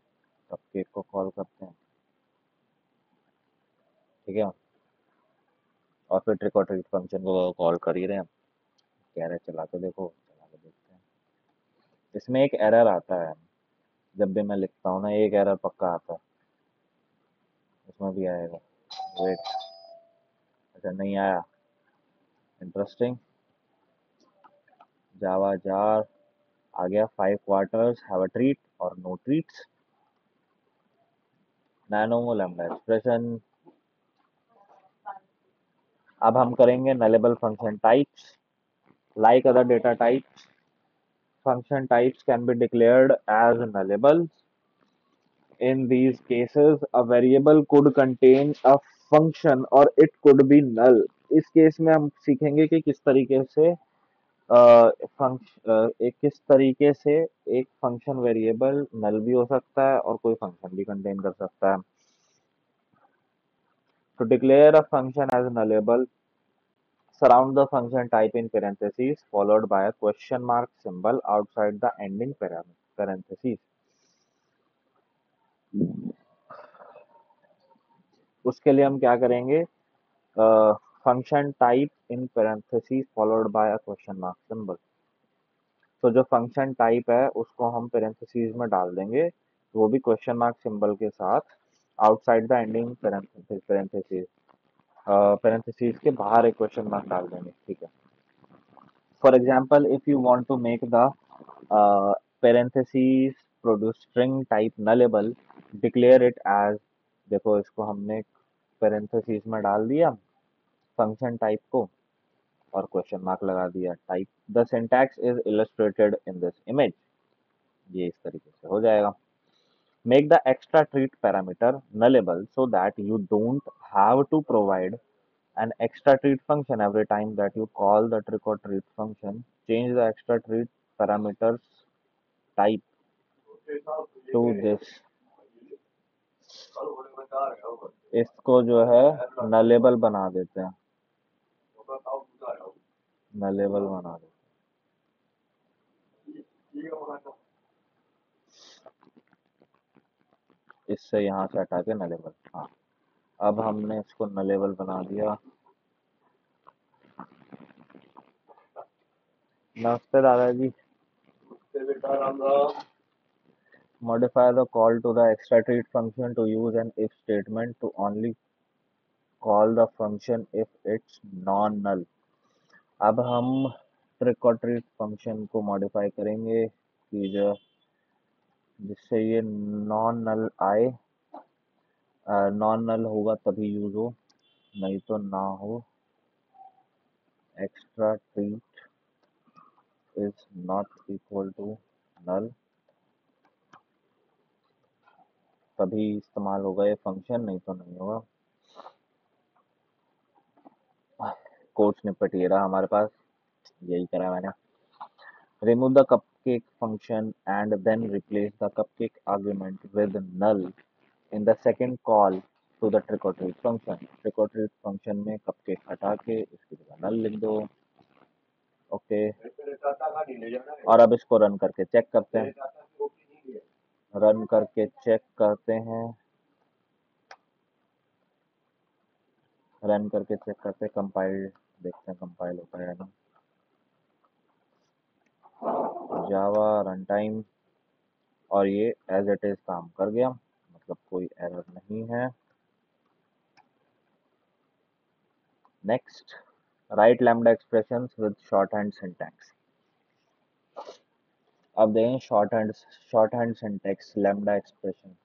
कपकेक को कॉल करते हैं, ठीक है। और फिर ट्रिक और ट्रीट फंक्शन को कॉल कर ही रहे हैं। कह रहे चला के देखो, चला के देखते हैं। इसमें एक एरर आता है, जब भी मैं लिखता हूँ ना एक एरर पक्का आता है। इसमें भी आएगा, वेट। अच्छा नहीं आया, इंटरेस्टिंग। जावा जार आ गया। 5 क्वार्टर्स हैव अ ट्रीट और no treats. Nano lambda expression. अब हम करेंगे nullable function types like other data types. Function types can be declared as nullables. In these cases, a variable could contain a function or it could be null. इस case में हम सीखेंगे कि किस तरीके से एक किस तरीके से एक फंक्शन वेरिएबल नल भी हो सकता है और कोई फंक्शन भी कंटेन कर सकता है। To declare a function as nullable, surround the function type in parentheses followed by a question mark symbol outside the ending parentheses. उसके लिए हम क्या करेंगे, function type in parentheses followed by a question mark symbol। तो जो function type है उसको हम parentheses में डाल देंगे, वो भी क्वेश्चन मार्क सिंबल के साथ, outside the ending parentheses। parentheses के बाहर एक क्वेश्चन मार्क डाल देंगे, ठीक है। For example, if you want to make the parentheses produce string type nullable, declare it as, देखो इसको हमने parentheses में डाल दिया फंक्शन टाइप को और क्वेश्चन मार्क लगा दिया type. The syntax is illustrated in this image. ये इस तरीके से हो जाएगा। Make the extra treat parameter nullable so that you don't have to provide an extra treat function every time that you call the trick or treat function. Change the extra treat parameters type to this। इसको जो है nullable बना देते हैं, nullable बना देते हैं। इससे यहाँ से हटा के nullable। हाँ, अब हमने इसको nullable बना दिया। नमस्ते दादाजी। Modify the call to the extra treat function to use an if statement to only call the function if it's non-null। अब हम ट्रिक और ट्रीट फंक्शन को मॉडिफाई करेंगे कि जो जिससे ये नॉन नल आए, नॉन नल होगा तभी यूज हो, नहीं तो ना हो। Extra treat is not equal to null, तभी इस्तेमाल होगा ये फंक्शन, नहीं तो नहीं होगा। कोड स्निपेट ये रहा हमारे पास, यही करा मैंने। Remove the cupcake function and then replace the cupcake argument with null in the second call to the trick or treat function। trick or treat function में cupcake हटा के इसकी जगह null लिख दो। ओके, और अब इसको रन करके चेक करते हैं। रन करके चेक करते हैं, रन करके चेक करते हैं, कंपाइल देखते हैं कंपाइल होता है ना। जावा रन टाइम, और ये एज इट इज काम कर गया, मतलब कोई एरर नहीं है। Next, right lambda expressions with short hand syntax. अब देखें short hand syntax lambda expression.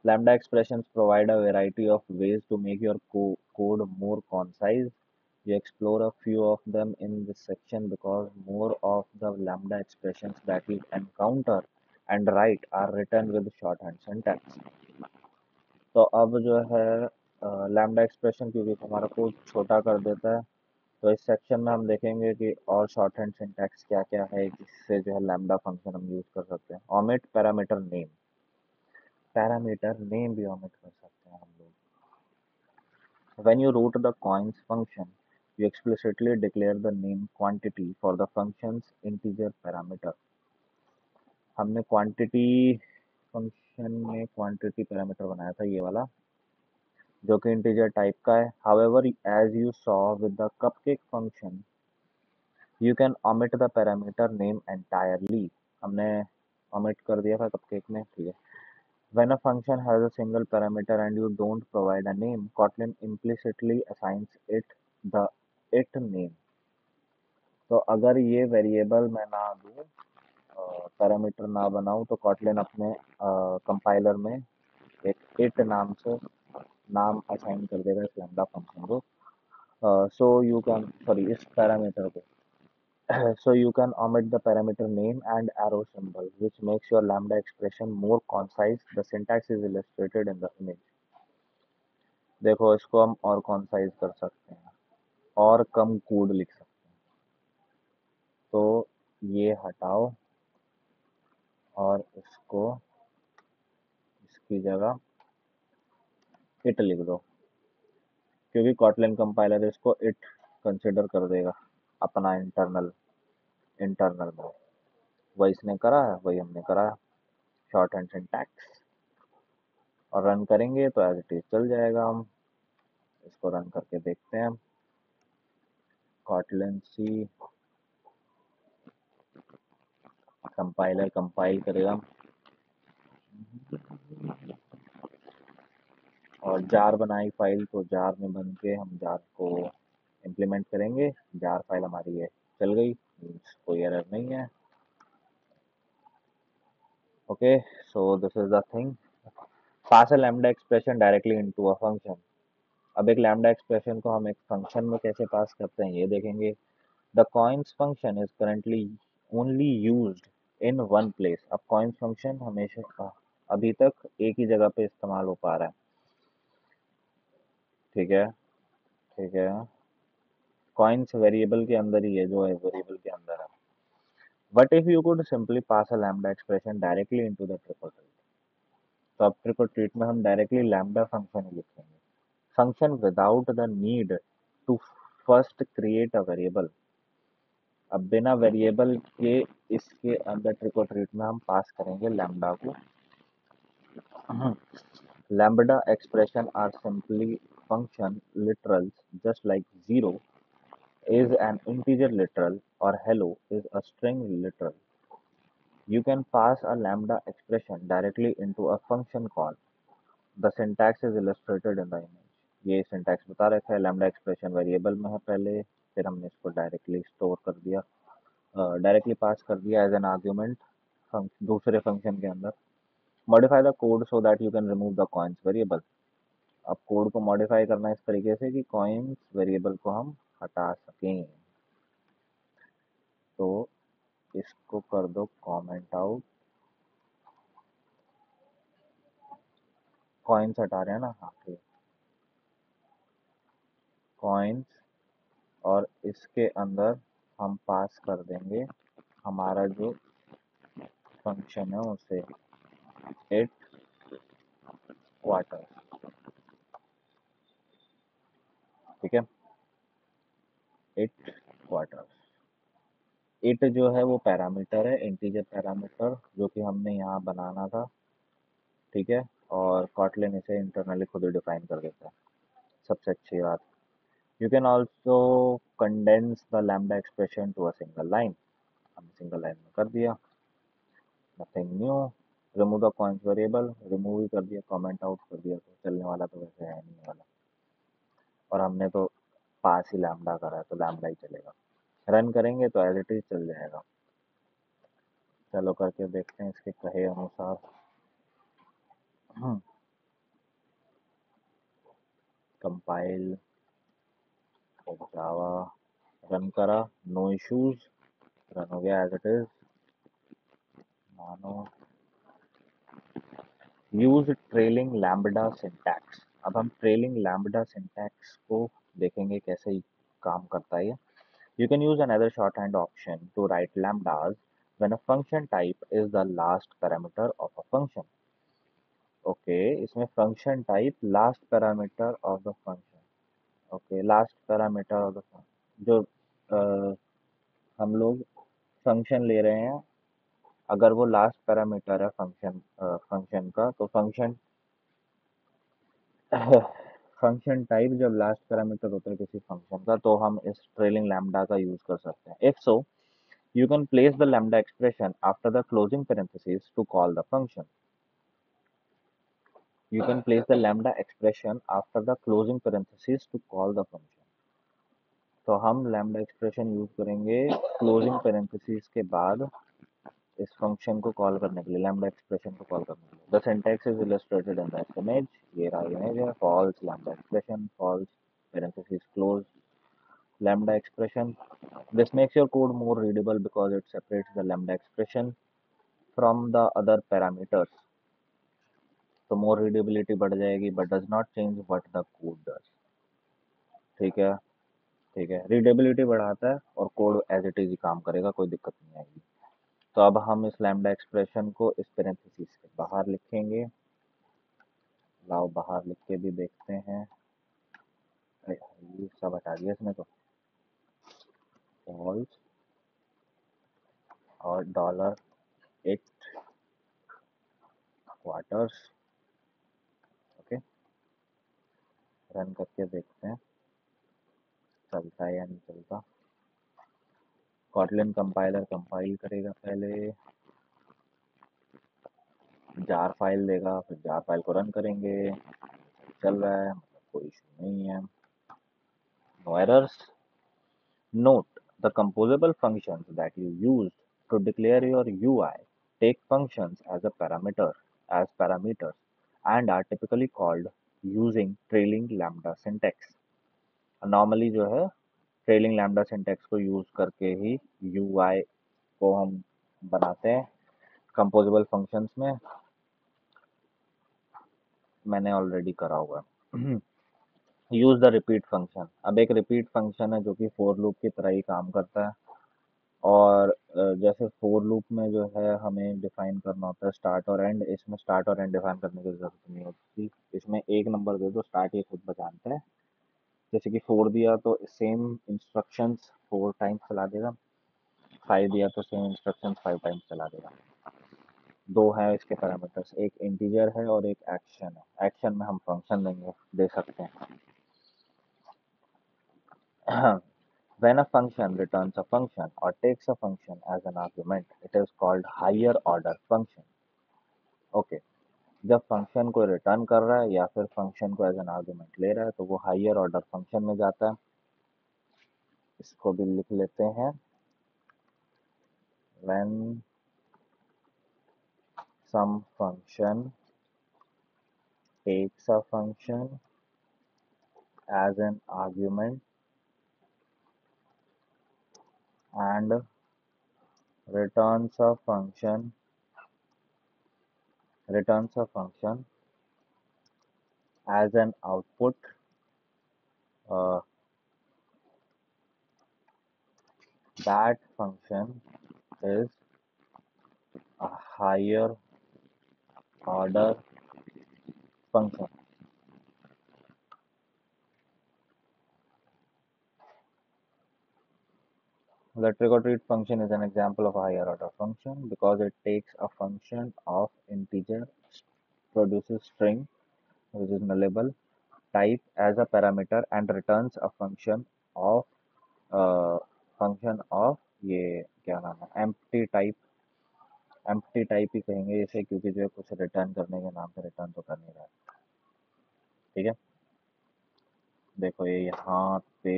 Lambda expressions provide a variety of ways to make your code more concise. We explore a few of them in this section because more of the lambda expressions that you encounter and right are written with shorthand syntax. तो अब जो है lambda expression क्योंकि हमारा code छोटा कर देता है, तो इस सेक्शन में हम देखेंगे कि और शॉर्ट हैंड सिंटैक्स क्या क्या है जिससे जो है लैम्डा फंक्शन हम यूज कर सकते हैं। Omit parameter name, parameter name भी ओमिट कर सकते हैं हम लोग। When you root the coins function, you explicitly declare the name quantity for the function's integer parameter. हमने क्वांटिटी फंक्शन में क्वांटिटी पैरामीटर बनाया था ये वाला, जो कि इंटीजर टाइप का है। However, as you saw with the cupcake function, you can omit the parameter name entirely. हमने omit कर दिया था cupcake में, ठीक है। When a function has a single parameter and you don't provide a name, Kotlin implicitly assigns it the it name. तो अगर ये वेरिएबल मैं ना दूँ, पैरामीटर ना बनाऊँ, तो कॉटलिन अपने कंपाइलर में एक इट नाम से नाम असाइन कर देगा इस लैम्डा फंक्शन को। सो यू कैन सॉरी इस पैरामीटर को so you can omit the parameter name and arrow symbol, which makes your lambda expression more concise. The syntax is illustrated in the image. देखो इसको हम और concise कर सकते हैं और कम कोड लिख सकते हैं। तो ये हटाओ और इसको इसकी जगह इट लिख दो, क्योंकि कॉटलिन कंपाइलर इसको इट कंसिडर कर देगा अपना इंटरनल इंटरनल में। वही इसने करा है, वही हमने करा है, शॉर्ट एंड सिंटैक्स। और रन करेंगे तो एज इट इज चल जाएगा। हम इसको रन करके देखते हैं। कॉटलिन सी कंपाइलर कंपाइल करेगा और जार बनाई फाइल, तो जार में बन के हम जार को इम्प्लीमेंट करेंगे। जार फाइल हमारी है चल गई, कोई एरर नहीं है। Okay, so this is the thing, pass a lambda expression directly into a function. अब एक लैम्डा एक्सप्रेशन को हम एक फंक्शन में कैसे पास करते हैं ये देखेंगे। The coins function is currently only used in one place. अब कॉइंस फंक्शन हमेशा अभी तक एक ही जगह पे इस्तेमाल हो पा रहा है, ठीक है, ठीक है। कॉइन्स वेरिएबल के अंदर ही है, जो है वेरिएबल के अंदर है। But if you could simply pass a lambda expression directly into the triple treat, तो अब ट्रिपल ट्रीट में हम डायरेक्टली लैम्डा फंक्शन ही लिखेंगे, function without the need to first create a variable. अब बिना वेरिएबल के इसके अंदर ट्रिपल ट्रीट में हम पास करेंगे लैम्डा को। Lambda expression are simply function literals, just like 0 is an integer literal or hello is a string literal. You can pass a lambda expression directly into a function call. The syntax is illustrated in the image. ये syntax बता रखा है, lambda expression variable में है पहले, फिर हमने इसको डायरेक्टली स्टोर कर दिया, डायरेक्टली पास कर दिया एज एन आर्ग्यूमेंट दूसरे फंक्शन के अंदर। Modify the code so that you can remove the coins variable. अब कोड को मॉडिफाई करना इस तरीके से कि कॉइन्स वेरिएबल को हम हटा सकें। तो इसको कर दो कमेंट आउट, कॉइन्स हटा रहे हैं ना, हाँ ठीक, कॉइन्स, और इसके अंदर हम पास कर देंगे हमारा जो फंक्शन है उसे इट क्वार्टर, ठीक है, इट क्वार्टर। इट जो है वो पैरामीटर है, इंटीजर पैरामीटर, जो कि हमने यहाँ बनाना था, ठीक है। और कॉटलिन इसे इंटरनली खुद ही डिफाइन कर देता है, सबसे अच्छी बात। You can also condense the lambda expression to a single line. हमने सिंगल लाइन में कर दिया, nothing new. Remove the coins variable, remove ही कर दिया, कमेंट आउट कर दिया, तो चलने वाला तो वैसे है नहीं वाला, और हमने तो पास ही लैम्डा करा है तो लैम्डा ही चलेगा। रन करेंगे तो एज इट इज चल जाएगा। चलो करके देखते हैं इसके कहे अनुसार। कंपाइल जावा, रन करा, नो इश्यूज, रन हो गया एज इट इज, मानो यूज ट्रेलिंग लैम्बडा सिंटैक्स। अब हम ट्रेलिंग लैम्बडा सिंटैक्स को देखेंगे कैसे काम करता है ये। You can use another shorthand option to write lambdas when a function type is the last parameter of a function. Okay, इसमें function type last parameter of the function. Okay, last parameter of the function जो हम लोग function ले रहे हैं, अगर वो last parameter है फंक्शन का, तो फंक्शन फंक्शन टाइप जब लास्ट पैरामीटर होता है किसी फंक्शन का, तो हम इस ट्रेलिंग लैम्बडा का यूज कर सकते हैं। If so, you can place the lambda expression after the closing parentheses to call the function. You can place the lambda expression after the closing parentheses to call the function. तो हम lambda expression use करेंगे closing parentheses के बाद इस function को call करने के लिए, lambda expression को कॉल करने के लिए। The syntax is illustrated in the image. ये रहा image है, false lambda expression, false parentheses close lambda expression. This makes your code more readable because it separates the lambda expression from the other parameters. तो मोर readability बढ़ जाएगी, but does not change what the code does. ठीक है, ठीक है, readability बढ़ाता है और कोड एज इट इज ही काम करेगा, कोई दिक्कत नहीं आएगी। तो अब हम इस लैम्बडा एक्सप्रेशन को इस पेरेंथेसिस के बाहर लिखेंगे। लाओ बाहर लिख के भी देखते हैं। अरे यार, ये सब हटा दिया इसने तो। फॉल्स और dollar it quarters. Okay, run करके देखते हैं चलता है या नहीं चलता। कॉटलिन कंपाइलर कंपाइल करेगा पहले, जार फाइल देगा, फिर जार फाइल को रन करेंगे। चल रहा है, मतलब कोई इशू नहीं है। No errors. Note, the composable functions that you use to declare your UI take functions as a parameters and are typically called using trailing lambda syntax. Normally जो है ट्रेलिंग लैम्बडा सिंटैक्स को use करके ही UI को हम बनाते हैं composable functions में। मैंने ऑलरेडी करा हुआ है। Use the repeat function. अब एक रिपीट फंक्शन है जो कि फोर लूप की तरह ही काम करता है, और जैसे फोर लूप में जो है हमें डिफाइन करना होता है स्टार्ट और एंड, इसमें स्टार्ट और एंड डिफाइन करने की जरूरत नहीं होती। इसमें एक नंबर दे दो, स्टार्ट ये खुद बताता है। जैसे कि 4 दिया तो सेम इंस्ट्रक्शंस 4 टाइम्स चला देगा, 5 दिया तो सेम इंस्ट्रक्शंस 5 टाइम्स चला देगा। दो है इसके पैरामीटर्स, एक इंटीजर है और एक एक्शन है। एक्शन में हम फंक्शन देंगे, दे सकते हैं। When a function returns a function or takes a function as an argument, it is called higher order function. Okay, जब फंक्शन को रिटर्न कर रहा है या फिर फंक्शन को एज एन आर्गुमेंट ले रहा है तो वो हायर ऑर्डर फंक्शन में जाता है। इसको भी लिख लेते हैं। When some function takes a function as an argument and returns a function as an output, uh, that function is a higher order function. The trick or treat function is an example of a higher order function because it takes a function of integer, produces string which is nullable type as a parameter and returns a uh, function of ये क्या नाम है, empty type ही कहेंगे इसे, क्योंकि जो है कुछ रिटर्न करने के नाम पे रिटर्न तो कर नहीं रहा है। ठीक है, देखो ये यहाँ पे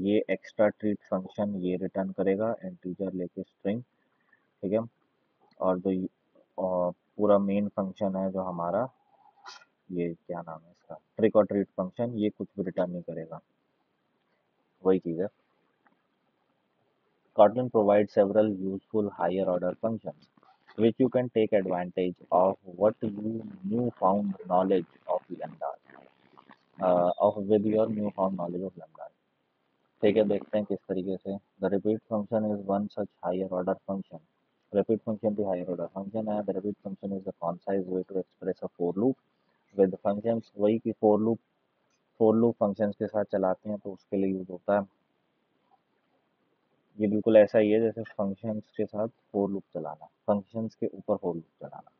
ये एक्स्ट्रा ट्रीट फंक्शन ये रिटर्न करेगा इंटीजर लेके स्ट्रिंग। ठीक है, और जो पूरा मेन फंक्शन है जो हमारा, ये क्या नाम है इसका, ट्रिक और ट्रीट फंक्शन, ये कुछ भी रिटर्न नहीं करेगा। वही चीज़ है। Kotlin provides several useful higher order functions. which you can take advantage of what you newfound knowledge of lambda, of with your newfound knowledge of lambda. ठीक है, देखते हैं किस तरीके से. The repeat function is one such higher order function. Repeat function भी higher order function है. The repeat function is the concise way to express a for loop with functions. वही की फोर लूप फंक्शंस के साथ चलाते हैं तो उसके लिए यूज होता है. ये बिल्कुल ऐसा ही है जैसे फंक्शंस के साथ फोर लूप चलाना, फंक्शंस के ऊपर फोर लूप चलाना.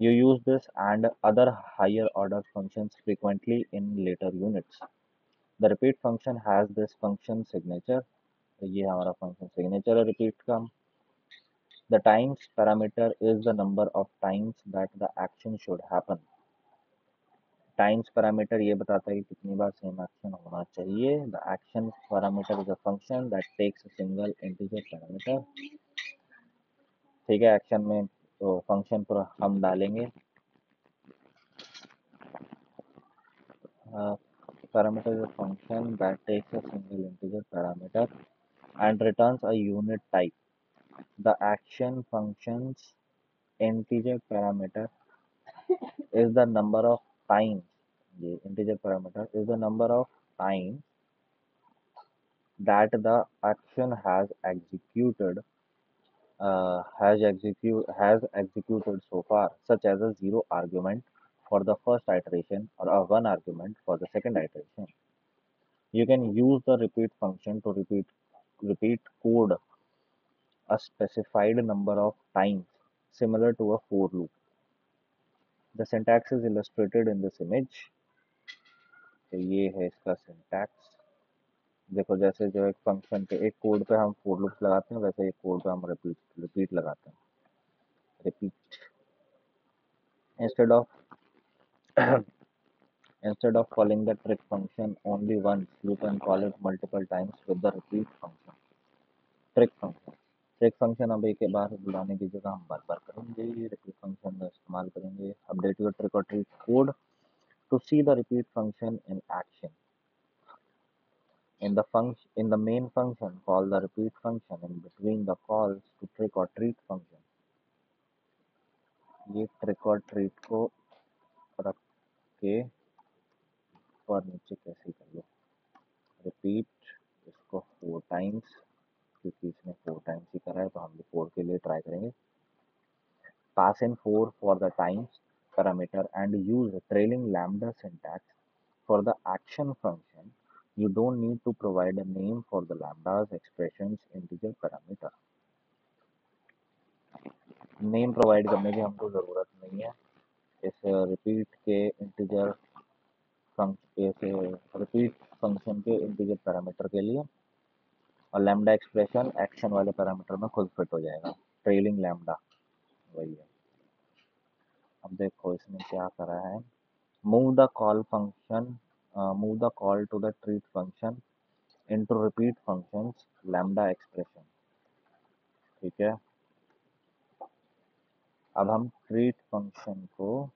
You use this and other higher order functions frequently in later units. The repeat function has this function signature. ये हमारा function signature है repeat का. The times parameter is the number of times that the action should happen. Times parameter ये बताता है कि कितनी बार same action होना चाहिए. The action parameter is a function that takes a single integer parameter. ठीक है, action में तो function पर हम डालेंगे parameter is a function that takes a single integer parameter and returns a unit type. The action function's integer parameter is the number of times. The integer parameter is the number of times that the action has executed so far, such as a zero argument for the first iteration or a one argument for the second iteration. You can use the repeat function to repeat code a specified number of times, similar to a for loop. The syntax is illustrated in this image. तो ये है इसका syntax. देखो जैसे जो एक function पे एक कोड पे हम फोर लूप्स लगाते हैं वैसे एक कोड पे हम रिपीट लगाते हैं. Repeat instead of instead of calling the trick function only once, you can call it multiple times with the repeat function. Trick function अब एक बार बुलाने की जगह हम बार बार करेंगे. रिपीट फंक्शन का इस्तेमाल करेंगे. अपडेट योर ट्रिक और treat code to see the repeat function in action. In the main function, call the repeat function in between the calls to trick or treat function. ये trick or treat को रख के और नीचे कैसे कर लो. repeat इसको 4 times, क्योंकि इसने 4 times ही करा है तो हम भी 4 के लिए ट्राई करेंगे. pass in 4 for the times parameter and use trailing lambda syntax for the action function. You don't need to provide a name for the lambda's expressions integer parameter. Name provide करने की हमको ज़रूरत नहीं है. इस repeat के integer repeat function के integer parameter के लिए, और लैम्डा एक्सप्रेशन एक्शन वाले पैरामीटर में खुद फिट हो जाएगा. ट्रेलिंग लैम्डा वही है. अब देखो इसने क्या करा है. Move the call function move the call to the treat function into repeat functions lambda expression. ठीक है, अब हम ट्रीट फंक्शन को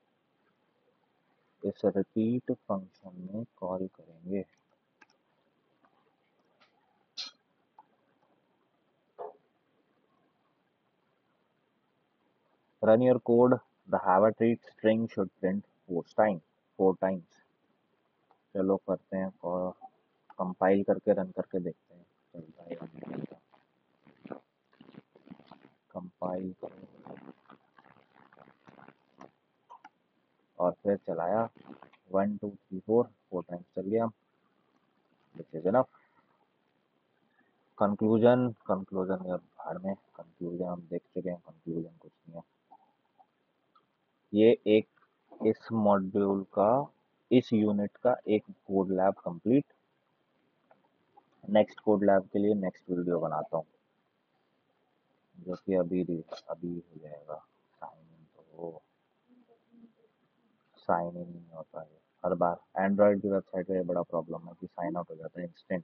इस रिपीट फंक्शन में कॉल करेंगे. Run your code. The have a treat string should print 4 times. चलो करते हैं और कंपाइल करके रन करके देखते हैं चलता है या नहीं चलता. कंपाइल करो और फिर चलाया. 1 2 3 4 टाइम्स चल गया. This is enough. कंक्लूजन या भाड़ में. कंक्लूजन हम देख चुके हैं. कंक्लूजन कुछ नहीं है. ये एक इस मॉड्यूल का, इस यूनिट का एक code lab complete. Next code lab के लिए नेक्स्ट वीडियो बनाता हूँ जो कि अभी हो जाएगा. साइन इन नहीं होता है हर बार. एंड्रॉयड की वेबसाइट का ये बड़ा प्रॉब्लम है कि साइन आउट हो जाता है इंस्टेंट.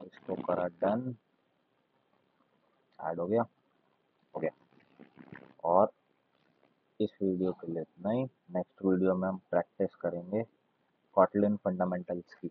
इसको करा डन. ऐड हो गया. और इस वीडियो के लिए इतना ही। नेक्स्ट वीडियो में हम प्रैक्टिस करेंगे कॉटलिन फंडामेंटल्स की।